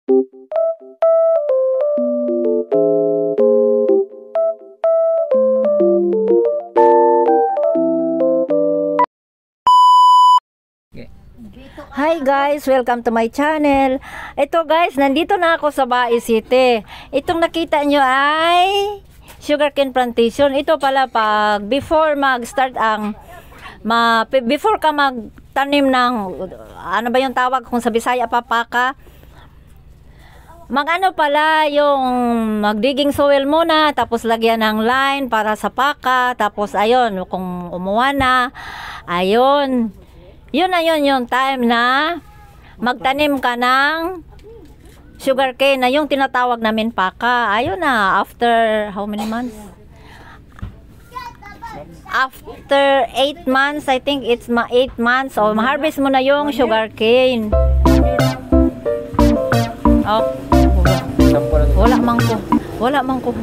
Hi guys, welcome to my channel. Ito guys, nandito na ako sa Bae City. Itong nakita nyo ay sugarcane plantation. Ito pala pag before mag-start before ka magtanim ng ano ba yung tawag kung sa Bisaya papaka. Mag-ano pala yung magdigging soil muna, tapos lagyan ng line para sa paka, tapos ayun, kung umuwa na, ayun. Yun na yun yung time na magtanim ka ng sugarcane na yung tinatawag namin paka. Ayun na, after how many months? After 8 months, I think it's 8 months. O, ma-harvest mo na yung sugarcane. Oh. Wala man ko.